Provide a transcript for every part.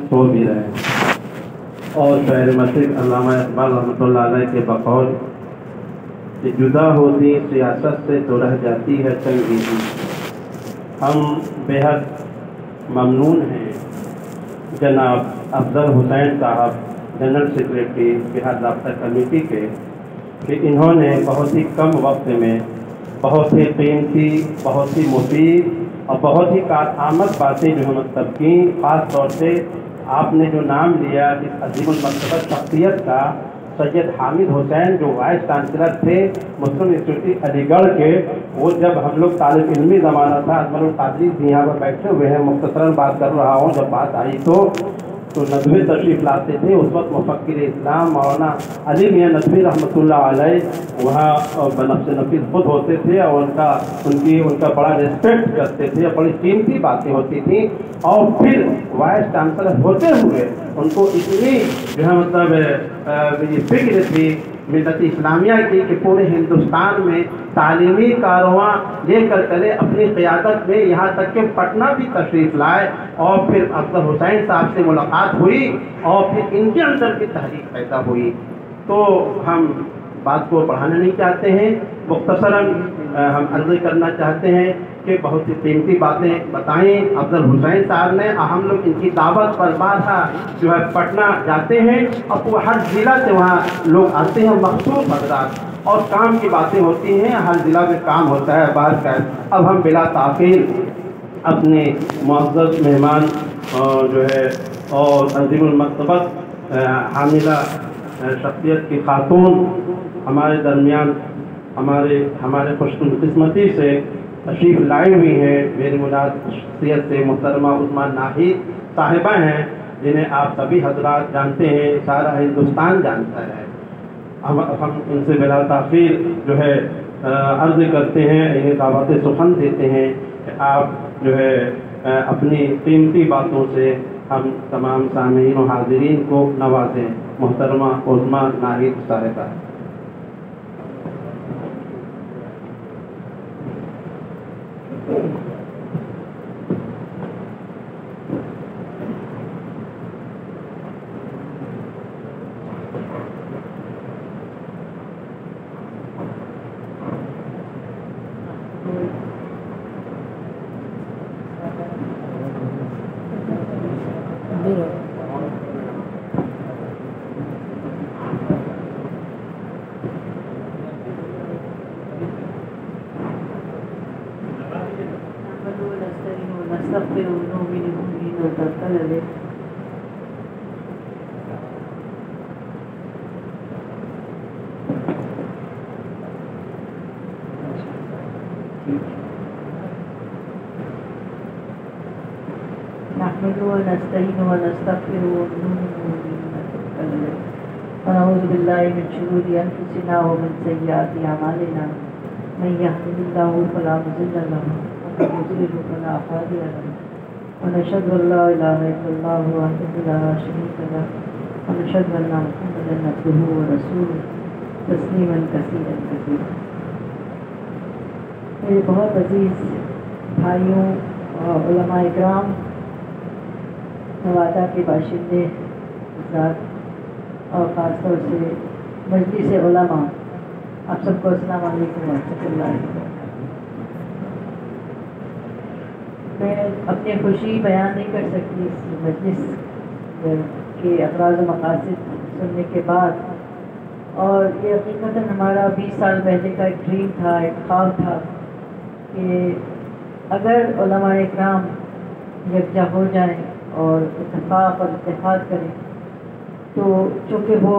سو بھی رہے اور شاعر مشرق علامہ اقبال رحمۃ اللہ علیہ کے بقول کہ جدا ہوتی سیاست سے تو رہ جاتی ہے تنگیزی. ہم بے حد ممنون ہیں جناب افضل حسین صاحب جنرل سیکریٹری بہار رابطہ کمیٹی کے کہ انہوں نے بہت ہی کم وقت میں بہت ہی قیمتی، بہت ہی مفید اور بہت ہی کارآمد باتیں جو ہم مطلب کی. خاص طور سے آپ نے جو نام لیا اس عظیم المرتبہ شخصیت کا، سید حامد حسین جو وائس چانسلر تھے مسلم انسٹیٹیوٹ علی گڑھ کے، وہ جب ہم لوگ طالب علمی زمانہ تھا، اجمل القادری بھی یہاں پر بیٹھے ہوئے ہیں، مختصراً بات کر رہا ہوں، جب بات آئی تو ندوی تشریف لاتے تھے. اس وقت مفکر اسلام مولانا علی میاں ندوی رحمۃ اللہ علیہ وہاں بنفس نفیس خود ہوتے تھے اور ان کا بڑا ریسپیکٹ کرتے تھے، بڑی قیمتی باتیں ہوتی تھیں. اور پھر وائس چانسلر ہوتے ہوئے ان کو اتنی جو ہے مطلب یہ فکر تھی ملت اسلامیہ کی کہ پورے ہندوستان میں تعلیمی کارواں لے کر چلے اپنی قیادت میں، یہاں تک کہ پٹنہ بھی تشریف لائے. اور پھر افضل حسین صاحب سے ملاقات ہوئی اور پھر ان کے اندر کی تحریک پیدا ہوئی. تو ہم بات کو بڑھانا نہیں چاہتے ہیں، مختصراً ہم عرض کرنا چاہتے ہیں کہ بہت سی قیمتی باتیں بتائیں افضل حسین صاحب نے. ہم لوگ ان کی دعوت پر بارہا جو ہے پٹنہ جاتے ہیں اور وہ ہر ضلع سے وہاں لوگ آتے ہیں، مخصوص حضرات، اور کام کی باتیں ہوتی ہیں، ہر ضلع میں کام ہوتا ہے بار کا. اب ہم بلا تاخیر اپنے معزز مہمان جو ہے اور عظیم المرتبت حاملہ شخصیت کی خاتون ہمارے درمیان ہمارے خوش قسمتی سے تشریف لائے ہوئی ہیں، میری مراد شخصیت سے محترمہ عثمان ناہید صاحبہ ہیں، جنہیں آپ سبھی حضرات جانتے ہیں، سارا ہندوستان جانتا ہے. ہم ان سے بلا تاخیر جو ہے عرض کرتے ہیں، انہیں دعوت سخن دیتے ہیں کہ آپ جو ہے اپنی قیمتی باتوں سے ہم تمام سامعین و حاضرین کو نوازیں. محترمہ عثمان ناہید صاحبہ. ونعوذ بالله من شرور أنفسنا ومن سيئات أعمالنا من يهده الله فلا مضل له ومن يضلل فلا هادي له ونشهد أن لا إله إلا الله وحده لا شريك له ونشهد أن محمدا عبده ورسوله تسليما كثيرا كثيرا. میرے بہت عزیز بھائیوں اور علماء اکرام، نوادہ کے باشندے حضرات اور خاص طور سے مجلس علماء، آپ سب کو السلام علیکم ورحمۃ اللہ وبرکاتہ. میں اپنی خوشی بیان نہیں کر سکتی اس مجلس کے اغراض و مقاصد سننے کے بعد، اور یہ حقیقتاً ہمارا 20 سال پہلے کا ایک ڈریم تھا، ایک خواب تھا کہ اگر علماء اکرام یکجا ہو جائیں اور اتفاق اور اتحاد کریں تو چونکہ وہ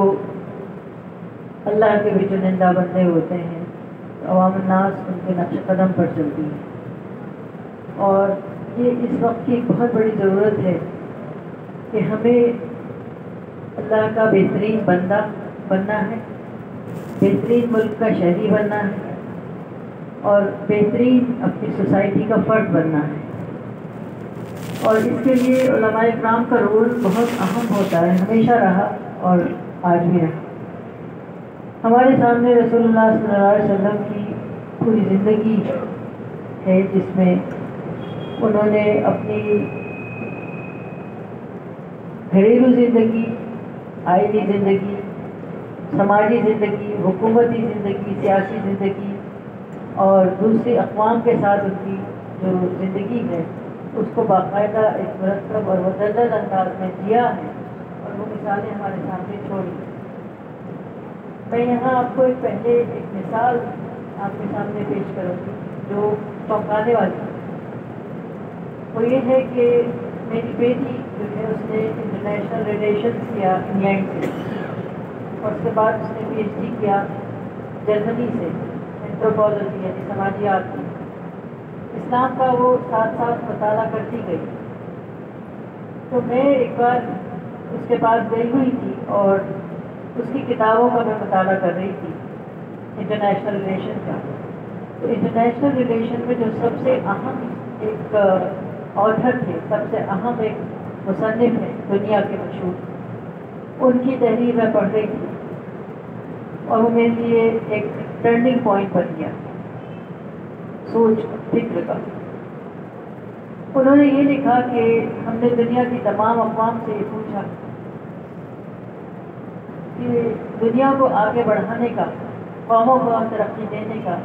اللہ کے بھی چنندہ بندے ہوتے ہیں، عوام الناس ان کے نقش قدم پر چلتی ہے. اور یہ اس وقت کی ایک بہت بڑی ضرورت ہے کہ ہمیں اللہ کا بہترین بندہ بننا ہے، بہترین ملک کا شہری بننا ہے اور بہترین اپنی سوسائٹی کا فرد بننا ہے. اور اس کے لیے علماء اکرام کا رول بہت اہم ہوتا ہے، ہمیشہ رہا اور آج بھی رہا. ہمارے سامنے رسول اللہ صلی اللہ علیہ وسلم کی پوری زندگی ہے جس میں انہوں نے اپنی گھریلو زندگی، آئلی زندگی، سماجی زندگی، حکومتی زندگی، سیاسی زندگی اور دوسری اقوام کے ساتھ ان کی جو زندگی ہے اس کو باقاعدہ ایک مرتب اور مدلل انداز میں جیا ہے اور وہ مثالیں ہمارے سامنے چھوڑی. میں یہاں آپ کو پہلے ایک مثال آپ کے سامنے پیش کروں گی جو چونکانے والی ہے. وہ یہ ہے کہ میری بیٹی جو ہے اس نے انٹرنیشنل ریلیشنس کیا انگلینڈ سے اور اس کے بعد اس نے پی ایچ ڈی کیا جرمنی سے اینتھروپولوجی یعنی سماجیات میں. اسلام کا وہ ساتھ ساتھ مطالعہ کرتی گئی. تو میں ایک بار اس کے پاس گئی ہوئی تھی اور اس کی کتابوں کا میں مطالعہ کر رہی تھی انٹرنیشنل ریلیشن کا. تو انٹرنیشنل ریلیشن میں جو سب سے اہم ایک آتھر تھے، سب سے اہم ایک مصنف ہیں دنیا کے مشہور، ان کی تحریر میں پڑھ رہی تھی اور وہ میرے لیے ایک ٹرننگ پوائنٹ بن گیا سوچ فکر کا. انہوں نے یہ لکھا کہ ہم نے دنیا کی تمام اقوام سے یہ پوچھا کہ دنیا کو آگے بڑھانے کا، قوموں کو ترقی دینے کا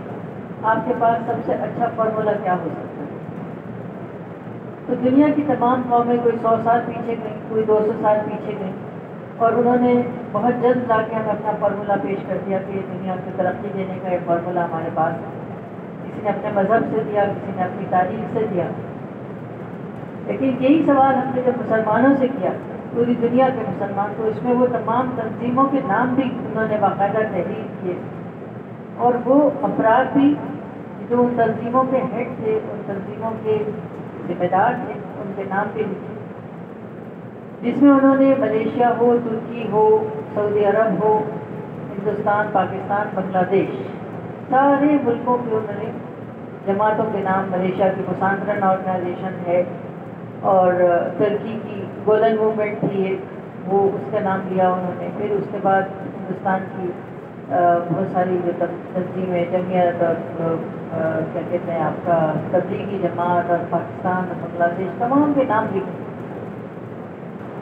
آپ کے پاس سب سے اچھا فارمولا کیا ہو سکتا ہے. تو دنیا کی تمام قومیں کوئی 100 سال پیچھے گئیں، کوئی 200 سال پیچھے گئیں اور انہوں نے بہت جلد لا کے ہمیں اپنا فارمولا پیش کر دیا کہ دنیا کو ترقی دینے کا ایک فارمولا ہمارے پاس ہے. کسی نے اپنے مذہب سے دیا، کسی نے اپنی تاریخ سے دیا. لیکن یہی سوال ہم نے جب مسلمانوں سے کیا، پوری دنیا کے مسلمان، تو اس میں وہ تمام تنظیموں کے نام بھی انہوں نے باقاعدہ تحریر کیے اور وہ افراد بھی جو ان تنظیموں کے ہیڈ تھے، ان تنظیموں کے ذمہ دار تھے، ان کے نام بھی لکھے، جس میں انہوں نے ملیشیا ہو، ترکی ہو، سعودی عرب ہو، ہندوستان، پاکستان، بنگلہ دیش، سارے ملکوں کے انہوں نے جماعتوں کے نام، ملیشیا کی مساندرن آرگنائزیشن ہے اور ترکی کی گولن موومنٹ تھی ایک، وہ اس کا نام لیا انہوں نے. پھر اس کے بعد ہندوستان کی بہت ساری جو تنظیمیں، جمعیت اور کیا کہتے ہیں آپ کا تبلیغی جماعت اور پاکستان اور بنگلہ دیش، تمام کے نام لکھے.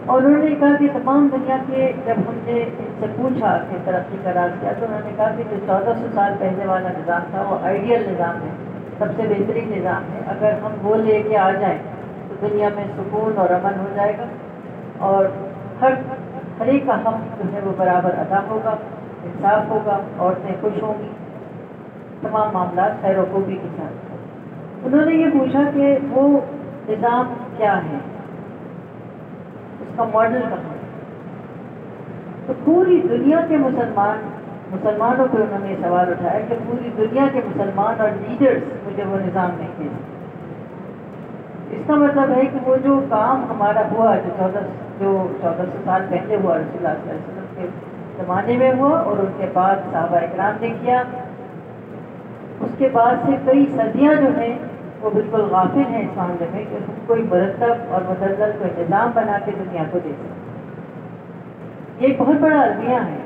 اور انہوں نے کہا کہ تمام دنیا کے جب ہم نے ان سے پوچھا کہ ترقی کا راز کیا، تو انہوں نے کہا کہ جو 1400 سال پہلے والا نظام تھا وہ آئیڈیل نظام ہے، سب سے بہترین نظام ہے. اگر ہم وہ لے کے آ جائیں تو دنیا میں سکون اور امن ہو جائے گا اور ہر ایک کا حق جو ہے وہ برابر ادا ہوگا، انصاف ہوگا، عورتیں خوش ہوں گی، تمام معاملات خیر و خوبی کے ساتھ. انہوں نے یہ پوچھا کہ وہ نظام کیا ہے، اس کا ماڈل کہاں ہے. تو پوری دنیا کے مسلمانوں کو انہوں نے یہ سوال اٹھایا کہ پوری دنیا کے مسلمان اور لیڈرز مجھے وہ نظام نہیں دے سکتے. اس کا مطلب ہے کہ وہ جو کام ہمارا ہوا جو 1400 سال پہلے ہوا، رسول اللہ صلی اللہ علیہ وسلم کے زمانے میں ہوا اور ان کے بعد صحابہ اکرام نے کیا، اس کے بعد سے کئی صدیاں جو ہیں وہ بالکل غافل ہیں اس معاملے میں کہ ہم کوئی مرتب اور مدلل کوئی نظام بنا کے دنیا کو دے سکیں. یہ ایک بہت بڑا المیہ ہے.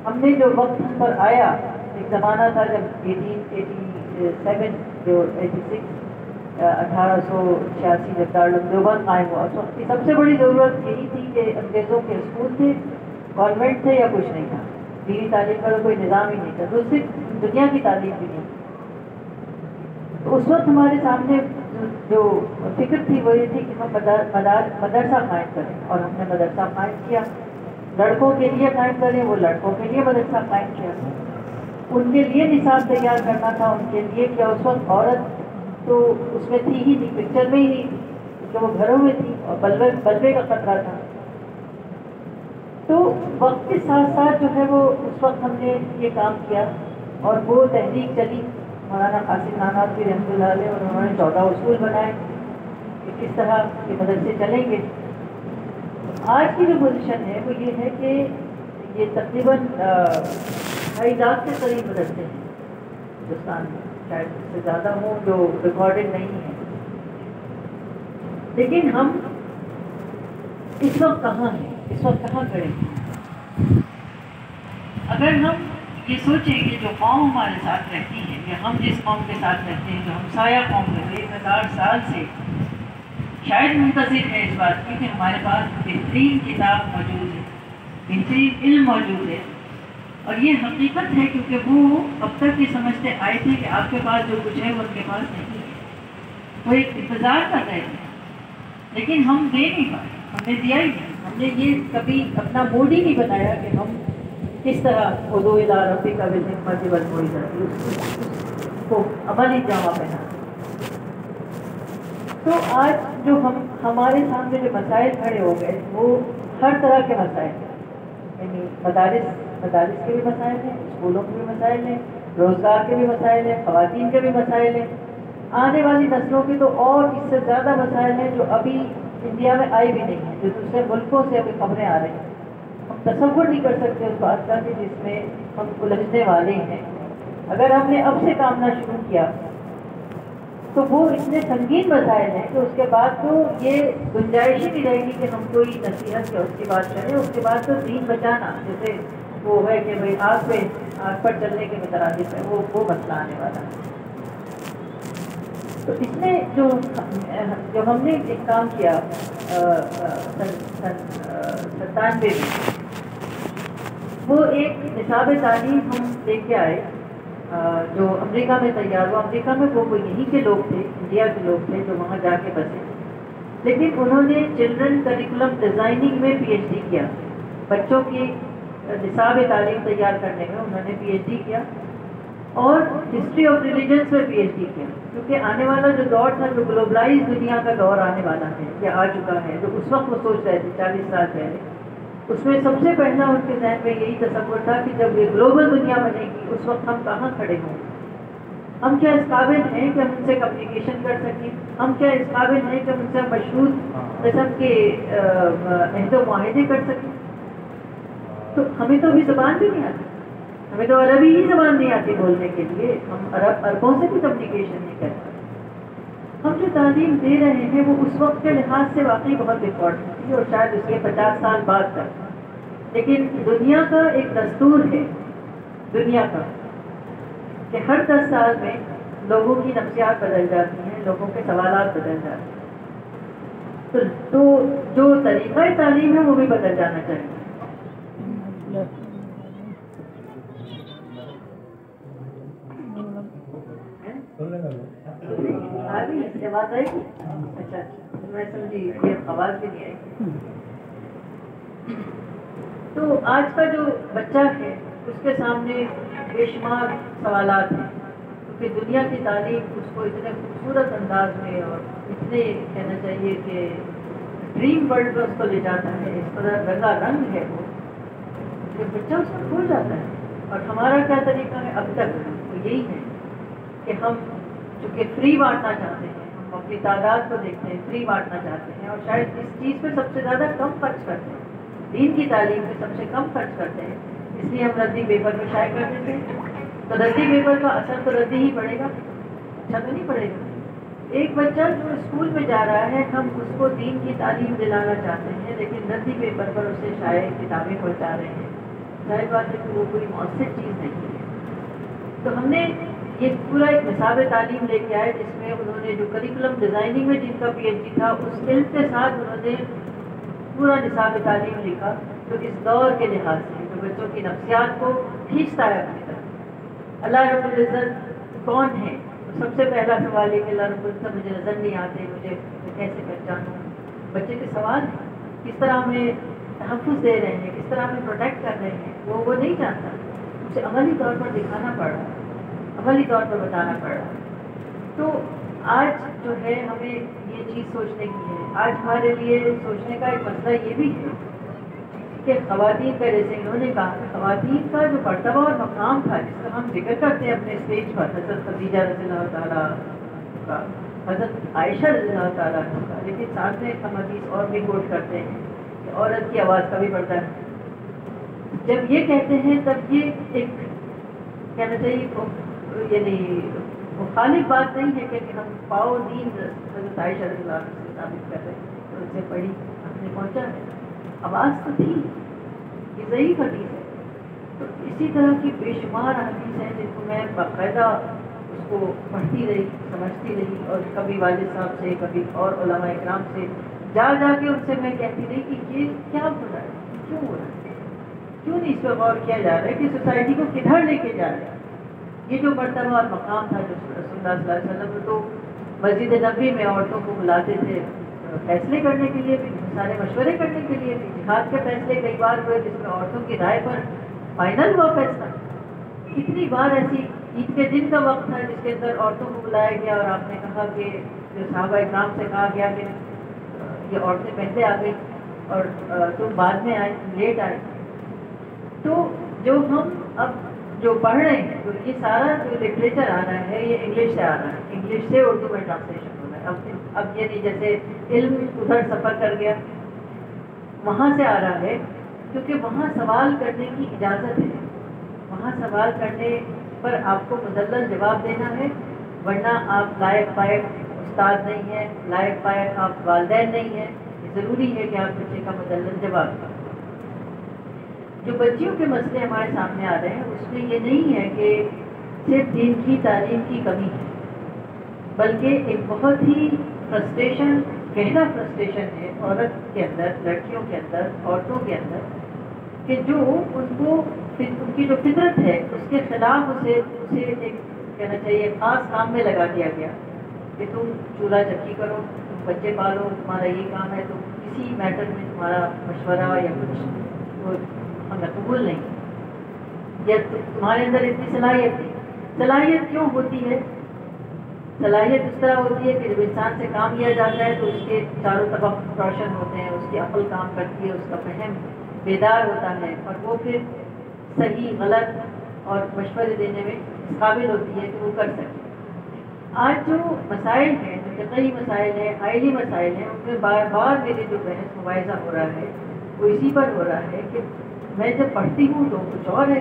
ہم نے جو وقت ہم پر آیا، ایک زمانہ تھا جب 1887 جو 1886 جب دارالعلوم دیوبند قائم ہوا، اس وقت کی سب سے بڑی ضرورت یہی تھی کہ انگریزوں کے اسکول تھے، کانوینٹ تھے یا کچھ نہیں تھا، دینی تعلیم کا کوئی نظام ہی نہیں تھا، دوسری دنیا کی تعلیم بھی نہیں. تو اس وقت ہمارے سامنے جو فکر تھی وہ یہ تھی کہ ہم مدرسہ قائم کریں، اور ہم نے مدرسہ قائم کیا. لڑکوں کے لیے قائم کریں، وہ لڑکوں کے لیے مدرسہ قائم کیا. ان کے لیے نصاب تیار کرنا تھا، ان کے لیے کیا. اس وقت عورت تو اس میں تھی ہی نہیں، پکچر میں ہی نہیں تھی کیونکہ وہ گھروں میں تھی اور بلوے کا خطرہ تھا. تو وقت کے ساتھ ساتھ جو ہے وہ اس وقت ہم نے یہ کام کیا اور وہ تحریک چلی. مولانا قاسم نانواتوی رحمۃ اللہ علیہ، اور انہوں نے 14 اصول بنائے کہ کس طرح کے مدرسے چلیں گے. آج کی جو پوزیشن ہے وہ یہ ہے کہ یہ تقریباً 2,500 کے قریب مدرسے ہیں ہندوستان میں، شاید اس سے زیادہ ہوں جو ریکارڈڈ نہیں ہیں. لیکن ہم اس وقت کہاں ہیں، اس وقت کہاں کھڑے ہیں؟ اگر ہم یہ سوچیں کہ جو قوم ہمارے ساتھ رہتی ہے یا ہم جس قوم کے ساتھ رہتے ہیں، جو ہمسایہ قوم ہے، 1000 سال سے شاید منتظر ہے اس بات کی کہ ہمارے پاس بہترین کتاب موجود ہے، بہترین علم موجود ہے، اور یہ حقیقت ہے کیونکہ وہ اب تک یہ سمجھتے آئے تھے کہ آپ کے پاس جو کچھ ہے وہ ان کے پاس نہیں ہے، وہ ایک انتظار کر رہے تھے، لیکن ہم دے نہیں پائے، ہم نے دیا ہی نہیں، ہم نے یہ کبھی اپنا موڈ ہی نہیں بتایا کہ ہم کس طرح ادعو الی ربک بالحکمت والموعظۃ اس کو عملی جامہ پہنا۔ تو آج جو ہمارے سامنے جو مسائل کھڑے ہو گئے وہ ہر طرح کے مسائل ہیں، یعنی مدارس کے بھی مسائل ہیں، اسکولوں کے بھی مسائل ہیں، روزگار کے بھی مسائل ہیں، خواتین کے بھی مسائل ہیں، آنے والی نسلوں کے تو اور اس سے زیادہ مسائل ہیں جو ابھی انڈیا میں آئے بھی نہیں ہیں، جو دوسرے ملکوں سے ابھی خبریں آ رہی ہیں۔ ہم تصور نہیں کر سکتے اس بات کا کہ جس میں ہم الجھنے والے ہیں۔ اگر ہم نے اب سے کام نہ شروع کیا تو وہ اتنے سنگین مسائل ہیں کہ اس کے بعد تو یہ گنجائش ہی نہیں رہے گی کہ ہم کوئی نصیحت یا اس کی بات کریں۔ اس کے بعد تو دین بچانا، جیسے وہ ہے کہ بھائی آگ پر چلنے کے مترادف ہے، وہ مسئلہ آنے والا ہے۔ تو اس میں جو ہم نے ایک کام کیا 97 میں، وہ ایک نصاب تعلیم ہم لے کے آئے جو امریکہ میں تیار ہوا۔ امریکہ میں وہ یہیں کے لوگ تھے، انڈیا کے لوگ تھے جو وہاں جا کے بسے، لیکن انہوں نے چلڈرن کریکولم ڈیزائننگ میں پی ایچ ڈی کیا، بچوں کی نصاب تعلیم تیار کرنے میں انہوں نے پی ایچ ڈی کیا، اور ہسٹری آف ریلیجنس میں پی ایچ ڈی کیا، کیونکہ آنے والا جو دور تھا، جو گلوبلائز دنیا کا دور آنے والا ہے یا آ چکا ہے، جو اس وقت وہ سوچ رہے تھے 40 سال پہلے، اس میں سب سے پہلا ان کے ذہن میں یہی تصور تھا کہ جب یہ گلوبل دنیا بنے گی اس وقت ہم کہاں کھڑے ہوں، ہم کیا اس قابل ہیں کہ ہم ان سے کمیونیکیشن کر سکیں، ہم کیا اس قابل ہیں کہ ہم ان سے مشروط قسم کے عہد و معاہدے کر سکیں۔ تو ہمیں تو ابھی زبان بھی نہیں آتی، ہمیں تو عربی ہی زبان نہیں آتی بولنے کے لیے، ہم عربوں سے بھی کمیونیکیشن نہیں کرتے۔ ہم جو تعلیم دے رہے ہیں وہ اس وقت کے لحاظ سے واقعی بہت امپورٹنٹ تھی، اور شاید اس کے 50 سال بعد تک، لیکن دنیا کا ایک دستور ہے دنیا کا کہ ہر 10 سال میں لوگوں کی نفسیات بدل جاتی ہیں، لوگوں کے سوالات بدل جاتے ہیں، تو جو طریقہ تعلیم ہے وہ بھی بدل جانا چاہیے۔ بات آئے گی؟ اچھا میں سمجھی یہ آواز بھی نہیں آئے گی۔ تو آج کا جو بچہ ہے اس کے سامنے بے شمار سوالات ہیں، کیونکہ دنیا کی تعلیم اس کو اتنے خوبصورت انداز میں اور اتنے کہنا چاہیے کہ ڈریم ورلڈ میں اس کو لے جاتا ہے، اس طرح رنگا رنگ ہے وہ، جو بچہ اس میں کھو جاتا ہے۔ اور ہمارا کیا طریقہ ہے اب تک، وہ یہی ہے کہ ہم چونکہ فری بانٹنا چاہتے ہیں، ہم اپنی تعداد کو دیکھتے ہیں، فری بانٹنا چاہتے ہیں، اور شاید اس چیز پہ سب سے زیادہ کم خرچ کرتے ہیں، دین کی تعلیم پہ سب سے کم خرچ کرتے ہیں، اس لیے ہم ردی پیپر میں شائع کر دیتے ہیں۔ تو ردی پیپر کا اثر تو ردی ہی پڑے گا، اچھا تو نہیں پڑے گا۔ ایک بچہ جو اسکول میں جا رہا ہے، ہم اس کو دین کی تعلیم دلانا چاہتے ہیں، لیکن ردی پیپر پر اسے شائع کتابیں پہنچا رہے ہیں، ظاہر بات ہے کہ وہ کوئی مؤثر چیز نہیں ہے۔ تو ہم نے یہ پورا ایک نصاب تعلیم لے کے آئے، جس میں انہوں نے جو کریکولم ڈیزائننگ میں جن کا پی ایچ ڈی تھا، اس علم کے ساتھ انہوں نے پورا نصاب تعلیم لکھا، تو اس دور کے لحاظ سے جو بچوں کی نفسیات کو کھینچتا ہے اپنی طرف۔ اللہ رب العزت کون ہے؟ تو سب سے پہلا سوال یہ کہ اللہ رب العزت مجھے نظر نہیں آتے، مجھے کیسے پہچانوں؟ بچے کے سوال ہیں، کس طرح ہمیں تحفظ دے رہے ہیں، کس طرح ہمیں پروٹیکٹ کر رہے ہیں، وہ نہیں جانتا، اسے عملی طور پر دکھانا پڑ رہا ہے، عملی طور پر بتانا پڑ رہا ہے۔ تو آج جو ہے ہمیں یہ چیز سوچنے کی ہے، آج ہمارے لیے سوچنے کا ایک مسئلہ یہ بھی ہے کہ خواتین کا، جیسے انہوں نے کہا کہ خواتین کا جو مرتبہ اور مقام تھا، جس کا ہم ذکر کرتے ہیں اپنے اسٹیج پر، حضرت خدیجہ رضی اللہ تعالیٰ کا، حضرت عائشہ رضی اللہ تعالیٰ کا، لیکن ساتھ میں ہم حدیث اور بھی کوٹ کرتے ہیں کہ عورت کی آواز کا بھی پڑتا ہے۔ جب یہ کہتے ہیں تب یہ ایک کہنا چاہیے یعنی مخالف بات نہیں ہے کہ ہم پاؤ دین حضرت عائشہ رضی اللہ عنہ سے ثابت کر رہے ہیں، اور اسے پڑھی ہم نے پہنچا ہے، آواز تو تھی، یہ ضعیف حدیث ہے۔ تو اسی طرح کی بے شمار حدیث ہیں جن کو میں باقاعدہ اس کو پڑھتی رہی، سمجھتی رہی، اور کبھی والد صاحب سے، کبھی اور علماء اکرام سے جا کے ان سے میں کہتی رہی کہ یہ کیا ہو رہا ہے، کیوں ہو رہا ہے، کیوں نہیں اس پہ غور کیا جا رہا ہے کہ سوسائٹی کو کدھر لے کے جا رہا ہے۔ یہ جو مرتبہ اور مقام تھا جو رسول اللہ صلی اللہ علیہ وسلم تو مسجد نبوی میں عورتوں کو بلاتے تھے فیصلے کرنے کے لیے بھی، سارے مشورے کرنے کے لیے بھی، جہاد کے فیصلے کئی بار ہوئے جس میں عورتوں کی رائے پر فائنل ہوا فیصلہ۔ کتنی بار ایسی عید کے دن کا وقت تھا جس کے اندر عورتوں کو بلایا گیا اور آپ نے کہا کہ جو صحابہ اکرام سے کہا گیا کہ یہ عورتیں پہلے آ گئی اور تم بعد میں آئے، لیٹ آئے۔ تو جو ہم اب جو پڑھ رہے ہیں، تو یہ سارا جو لٹریچر آ رہا ہے یہ انگلش سے آ رہا ہے، انگلش سے اردو میں ٹرانسلیشن ہو رہا ہے۔ اب یہ نہیں جیسے علم ادھر سفر کر گیا، وہاں سے آ رہا ہے، کیونکہ وہاں سوال کرنے کی اجازت ہے، وہاں سوال کرنے پر آپ کو مدلل جواب دینا ہے، ورنہ آپ لائق پائق استاد نہیں ہیں، لائق پائق آپ والدین نہیں ہیں۔ ضروری ہے کہ آپ بچے کا مدلل جواب دیں۔ جو بچیوں کے مسئلے ہمارے سامنے آ رہے ہیں اس میں یہ نہیں ہے کہ صرف دین کی تعلیم کی کمی ہے، بلکہ ایک بہت ہی فرسٹریشن، گہرا فرسٹریشن ہے عورت کے اندر، لڑکیوں کے اندر، عورتوں کے اندر، کہ جو ان کی جو فطرت ہے اس کے خلاف اسے ایک کہنا چاہیے خاص کام میں لگا دیا گیا کہ تم چولہا چکی کرو، تم بچے پالو، تمہارا یہ کام ہے، تم کسی میٹر میں تمہارا مشورہ یا کچھ ہمیں قبول نہیں، یا تمہارے اندر اتنی صلاحیت کیوں ہوتی ہے؟ صلاحیت اس طرح ہوتی ہے کہ جب انسان سے کام لیا جاتا ہے تو اس کے چاروں طرف روشن ہوتے ہیں، اس کی عقل کام کرتی ہے، اس کا فہم بیدار ہوتا ہے، اور وہ پھر صحیح غلط اور مشورے دینے میں اس قابل ہوتی ہے کہ وہ کر سکے۔ آج جو مسائل ہیں، جو فقہی مسائل ہیں، آئلی مسائل ہیں، ان میں بار بار میرے جو بحث مباحثہ ہو رہا ہے وہ اسی پر ہو رہا ہے کہ میں جب پڑھتی ہوں تو کچھ اور ہے،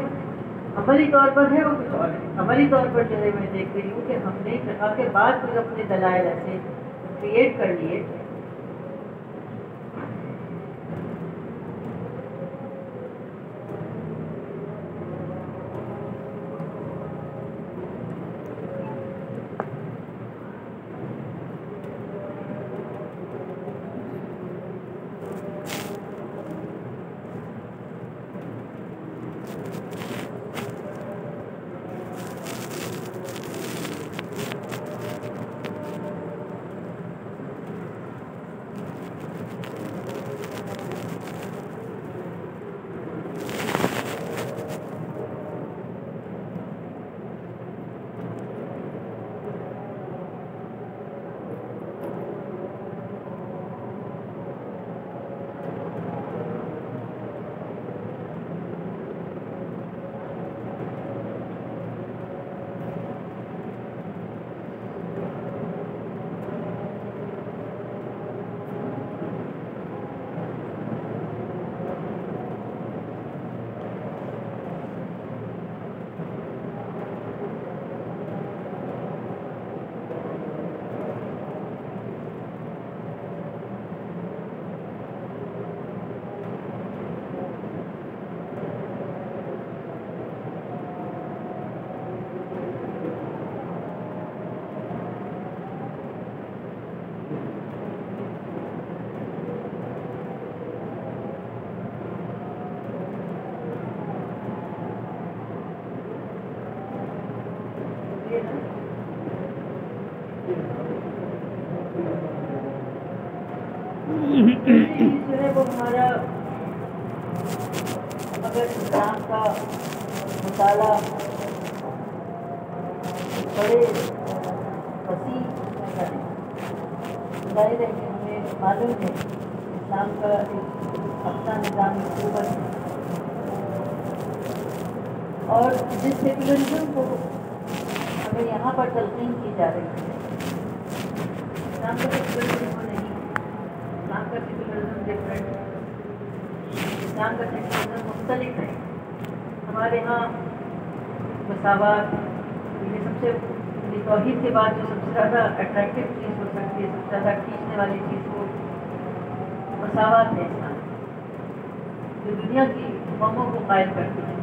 عملی طور پر ہے وہ کچھ اور ہے۔ عملی طور پر جو ہے میں دیکھ رہی ہوں کہ ہم نے فقہ کے بعد کچھ اپنے دلائل ایسے کریٹ کر لیے جو ہے وہ ہمارا اگر اسلام کا مطالعہ بڑے وسیع کریں، ظاہر ہے کہ ہمیں معلوم ہے اسلام کا ایک اپنا نظام حکومت ہے، اور جس سیکولرزم کو ہمیں یہاں پر تلقین کی جا رہی ہے، اسلام کا سیکولرزم وہ نہیں ہے، اسلام کا سیکولرزم ڈفرینٹ ہے، اسلام کا سیکولرزم مختلف ہے۔ ہمارے یہاں مساوات، یہ سب سے توحید کے بعد جو سب سے زیادہ اٹریکٹیو چیز ہو سکتی ہے، سب سے زیادہ کھینچنے والی چیز وہ مساوات ہے اسلام، جو دنیا کی قوموں کو قائل کرتی ہے۔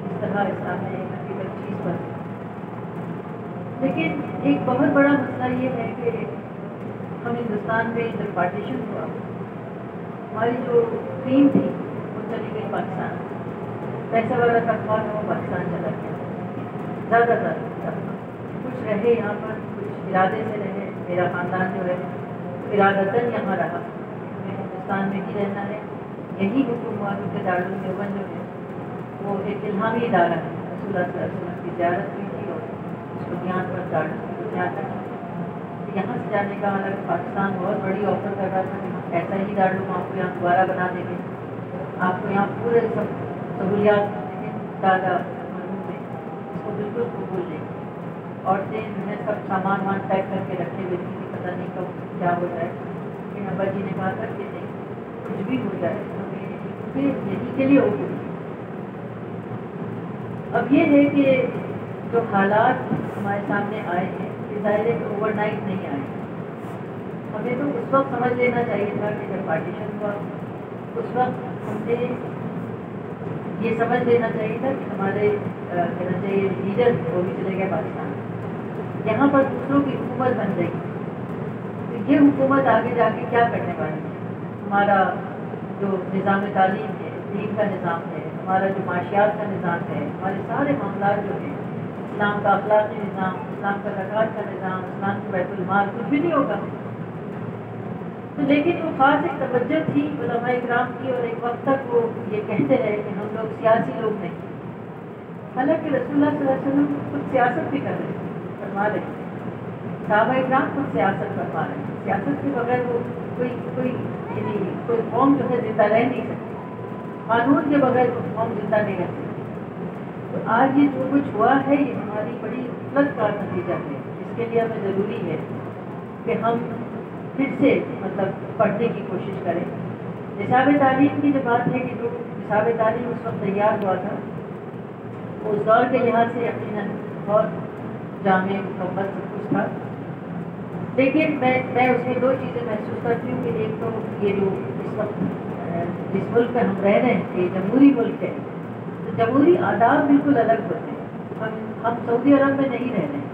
اس طرح اسلام نے ایک حقیقت چیز پر لیکن ایک بہت بڑا مسئلہ یہ ہے کہ ہم ہندوستان میں جب پارٹیشن ہوا ہماری جو ٹیم تھی وہ چلی گئی پاکستان. پیسہ والا طبقہ تھا وہ پاکستان چلا گیا. زیادہ تر کچھ رہے یہاں پر، کچھ ارادے سے رہے. میرا خاندان جو ہے ارادتاً یہاں رہا. ہمیں ہندوستان میں ہی رہنا ہے. یہی حکومت کے دارالعلوم دیوبند جو ہے وہ ایک الہامی ادارہ ہے. رسول اللہ صلی اللہ علیہ وسلم کی زیارت ہوئی تھی اور اس کو بنیاد پر دارالعلوم کی بنیاد رکھا. یہاں سے جانے کا حالانکہ پاکستان بہت بڑی آفر کر رہا تھا کہ ہم ایسا ہی دارالعلوم آپ کو یہاں دوبارہ بنا دیں گے، آپ کو یہاں پورے سب سہولیات دیں گے. دادا معلوم ہے اس کو بالکل قبول نہیں. عورتیں جو ہے سب سامان وامان پیک کر کے رکھے ہوئے تھی کہ پتہ نہیں کب کیا ہو جائے. لیکن ابا جی نے کہا تھا کہ نہیں، کچھ بھی ہو جائے ہمیں یہی کے لیے ہو گئی. اب یہ ہے کہ جو حالات ہمارے سامنے آئے ہیں یہ ظاہر ہے کہ اوور نائٹ نہیں آئے. ہمیں تو اس وقت سمجھ لینا چاہیے تھا کہ جب پارٹیشن ہوا اس وقت ہم نے یہ سمجھ لینا چاہیے تھا کہ ہمارے کہنا چاہیے لیڈر وہ بھی چلے گئے پاکستان. یہاں پر دوسروں کی حکومت بن گئی. تو یہ حکومت آگے جا کے کیا کرنے والی ہے؟ ہمارا جو نظام تعلیم ہے، دین کا نظام ہے، ہمارا جو معاشیات کا نظام ہے، ہمارے سارے معاملات جو ہیں، اسلام کا اخلاقی نظام، اسلام کا زکوٰۃ کا نظام، اسلام کا بیت المال، کچھ بھی نہیں ہوگا. تو لیکن وہ خاص ایک توجہ تھی علماء اکرام کی، اور ایک وقت تک وہ یہ کہتے رہے کہ ہم لوگ سیاسی لوگ نہیں. حالانکہ رسول اللہ صلی اللہ علیہ وسلم خود سیاست بھی کر رہے تھے، فرما رہے تھے. صحابہ اکرام خود سیاست فرما رہے ہیں. سیاست کے بغیر وہ کوئی قوم جو ہے زندہ رہ نہیں سکتی. قانون کے بغیر وہ قوم زندہ نہیں رہ سکتی. تو آج یہ جو کچھ ہوا ہے یہ ہماری بڑی غلط کا نتیجہ ہے. اس کے لیے ہمیں ضروری ہے کہ ہم پھر سے پڑھنے کی کوشش کریں. نصاب تعلیم کی جو بات ہے کہ جو نصاب تعلیم اس وقت تیار ہوا تھا وہ اس دور کے لحاظ سے یقیناً بہت جامع مکمل سب کچھ تھا. لیکن میں اس میں دو چیزیں محسوس کرتی ہوں کہ ایک تو یہ جو اس وقت جس ملک میں ہم رہ رہے ہیں یہ جمہوری ملک ہے، تو جمہوری آداب بالکل الگ ہوتے ہیں. ہم سعودی عرب میں نہیں رہ رہے ہیں،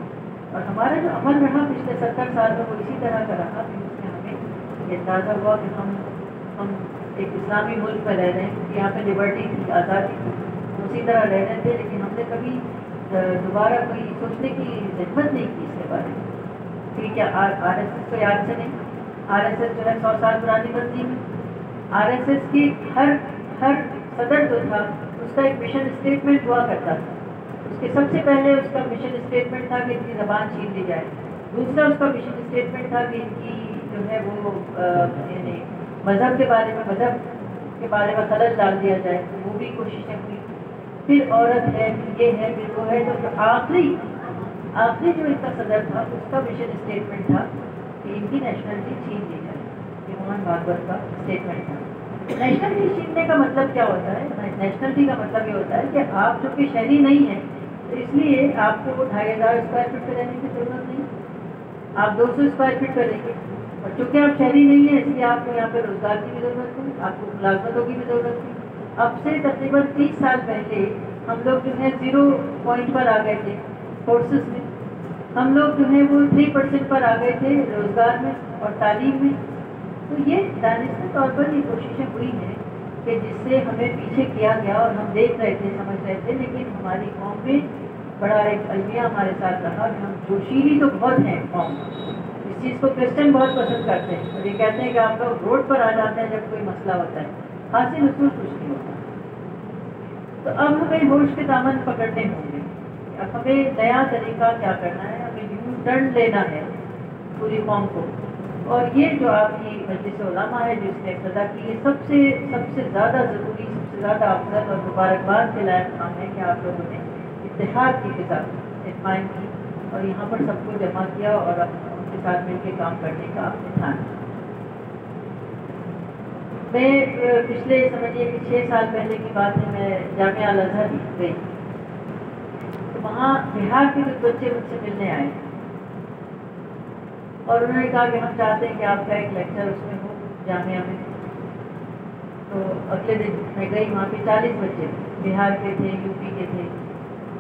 اور ہمارا جو عمل رہا پچھلے 70 سال میں وہ اسی طرح کا رہا کہ اس میں ہمیں یہ اندازہ ہوا کہ ہم ایک اسلامی ملک میں رہ رہے ہیں. یہاں پہ لبرٹی تھی، آزادی تھی، اسی طرح رہ رہے تھے. لیکن ہم نے کبھی دوبارہ کوئی سوچنے کی ضرورت نہیں کی اس کے بارے میں کہ کیا آر ایس ایس کو یاد سے نہیں. آر ایس ایس جو ہے 100 سال پرانی تنظیم ہے. آر ایس ایس کی ہر صدر جو تھا اس کا ایک مشن اسٹیٹمنٹ ہوا کرتا تھا. اس کے سب سے پہلے اس کا مشن اسٹیٹمنٹ تھا کہ ان کی زبان چھین لی جائے. دوسرا اس کا مشن اسٹیٹمنٹ تھا کہ ان کی جو ہے وہ یعنی مذہب کے بارے میں خلل ڈال دیا جائے. وہ بھی کوششیں ہوئی. پھر عورت ہے، پھر یہ ہے، پھر وہ ہے. تو جو آخری جو ان کا صدر تھا اس کا مشن اسٹیٹمنٹ تھا کہ ان کی نیشنلٹی چھین لی جائے. یہ موہن بھاگوت کا اسٹیٹمنٹ تھا. نیشنلٹی چھیننے کا مطلب کیا ہوتا ہے؟ نیشنلٹی کا مطلب یہ ہوتا ہے کہ آپ جو کہ شہری نہیں ہیں تو اس لیے آپ کو 2500 اسکوائر فٹ پہ رہنے کی ضرورت نہیں. آپ 200 اسکوائر فٹ پہ رہیں گے. اور چونکہ آپ شہری نہیں ہیں اس لیے آپ کو یہاں پہ روزگار کی بھی ضرورت نہیں، آپ کو ملازمتوں کی بھی ضرورت نہیں. اب سے تقریباً 30 سال پہلے ہم لوگ جو ہے 0 پوائنٹ پر آ گئے تھے کورسز میں. ہم لوگ جو ہے وہ 3% پر آ گئے تھے روزگار میں اور تعلیم میں. تو یہ دانشور طور پر یہ کوششیں ہوئی ہیں کہ جس سے ہمیں پیچھے کیا گیا اور ہم دیکھ رہے تھے، سمجھ رہے تھے. لیکن ہماری قوم میں بڑا ایک المیہ ہمارے ساتھ رہا کہ ہم جوشیلی تو بہت ہیں قوم. اس چیز کو کرسچن بہت پسند کرتے ہیں اور یہ کہتے ہیں کہ آپ لوگ روڈ پر آ جاتے ہیں جب کوئی مسئلہ ہوتا ہے، حاصل حصول کچھ نہیں ہوتا. تو اب ہمیں ہوش کے دامن پکڑنے ہوں گے. اب ہمیں نیا طریقہ کیا کرنا ہے، ہمیں یو ٹرن لینا ہے پوری قوم کو. اور یہ جو آپ کی مجلس علماء ہے جس نے ابتدا کی، یہ سب سے زیادہ ضروری، سب سے زیادہ افضل اور مبارکباد کے لائق کام ہے کہ آپ لوگوں نے اتحاد کی فضا قائم کی اور یہاں پر سب کو جمع کیا اور اب ان کے ساتھ مل کے کام کرنے کا ٹھان. میں پچھلے سمجھیے کہ 6 سال پہلے کی بات ہے، میں جامعہ الازہر گئی. تو وہاں بہار کے کچھ بچے مجھ سے ملنے آئے اور انہوں نے کہا کہ ہم چاہتے ہیں کہ آپ کا ایک لیکچر اس میں ہو جامعہ میں. تو اگلے دن میں گئی، وہاں پہ 40 بچے بہار کے تھے، یو پی کے تھے.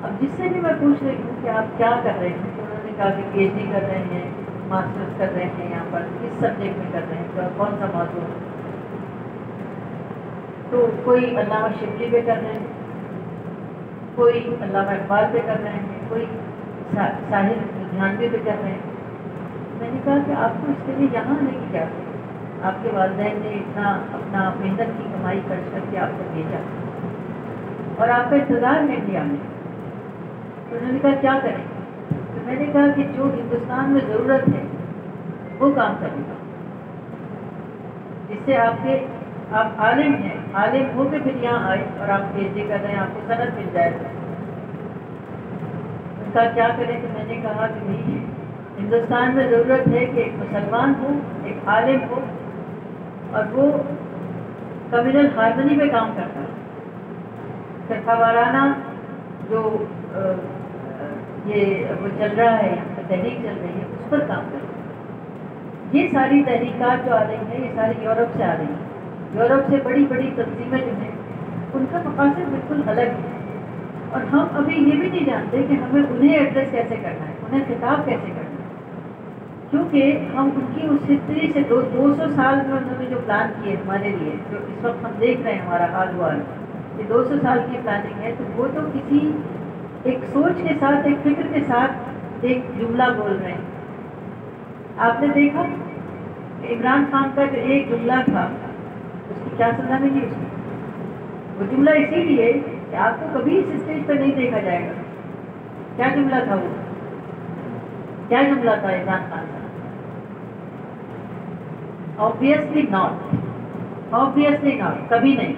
اب جس سے بھی میں پوچھ رہی ہوں کہ آپ کیا کر رہے ہیں تو انہوں نے کہا کہ پی ایچ ڈی کر رہے ہیں، ماسٹرز کر رہے ہیں یہاں پر، کس سبجیکٹ میں کر رہے ہیں، تو کون سا موضوع ہے؟ تو کوئی علامہ شبلی پہ کر رہے ہیں، کوئی علامہ اقبال پہ کر رہے ہیں، کوئی ساحر لدھیانوی پہ کر رہے ہیں۔ میں نے کہا کہ آپ کو اس کے لیے یہاں آنے کی کیا ہے؟ آپ کے والدین نے اتنا اپنا محنت کی کمائی خرچ کر کے آپ کو بھیجا اور آپ کا انتظار ہے بھی آنے۔ تو انہوں نے کہا کیا کریں؟ تو میں نے کہا کہ جو ہندوستان میں ضرورت ہے وہ کام کریں گا، جس سے آپ عالم ہیں، عالم ہو کے پھر یہاں آئے اور آپ پی ایچ ڈی کر رہے ہیں، آپ کو سند مل جائے گا۔ ان کا کیا کریں؟ تو میں نے کہا کہ نہیں، ہندوستان میں ضرورت ہے کہ ایک مسلمان ہو، ایک عالم ہو، اور وہ کمیونل ہارمنی پہ کام کرتا ہے، فرقہ وارانہ جو یہ وہ چل رہا ہے، یہاں پر تحریک چل رہی ہے، اس پر کام کرتا ہے۔ یہ ساری تحریکات جو آ رہی ہیں یہ ساری یورپ سے آ رہی ہیں، یورپ سے بڑی بڑی تنظیمیں جو ہیں ان کا مقاصد بالکل الگ ہے، اور ہم ابھی یہ بھی نہیں جانتے کہ ہمیں انہیں ایڈریس کیسے کرنا ہے، انہیں خطاب کیسے کرنا ہے، کیونکہ ہم ان کی اس ہسٹری سے 200 سال میں انہوں نے جو پلان کیے ہمارے لیے، جو اس وقت ہم دیکھ رہے ہیں ہمارا حال ہوا ہے، یہ 200 سال کی پلاننگ ہے، تو وہ تو کسی ایک سوچ کے ساتھ، ایک فکر کے ساتھ ایک جملہ بول رہے ہیں۔ آپ نے دیکھا کہ عمران خان کا جو ایک جملہ تھا اس کی کیا سزا ملی اس کو؟ وہ جملہ اسی لیے کہ آپ کو کبھی اس اسٹیج پہ نہیں دیکھا جائے گا۔ کیا جملہ تھا وہ؟ کیا جملہ تھا عمران خان کا؟ obviously not، کبھی نہیں۔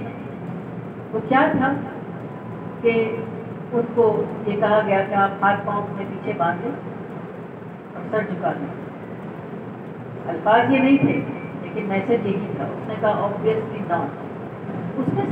وہ کیا تھا کہ ان کو یہ کہا گیا کہ آپ ہاتھ پاؤں اپنے پیچھے باندھیں اور سر جھکا لیں۔ الفاظ یہ نہیں تھے لیکن میسج یہی تھا، اس نے کہا obviously not۔ اس نے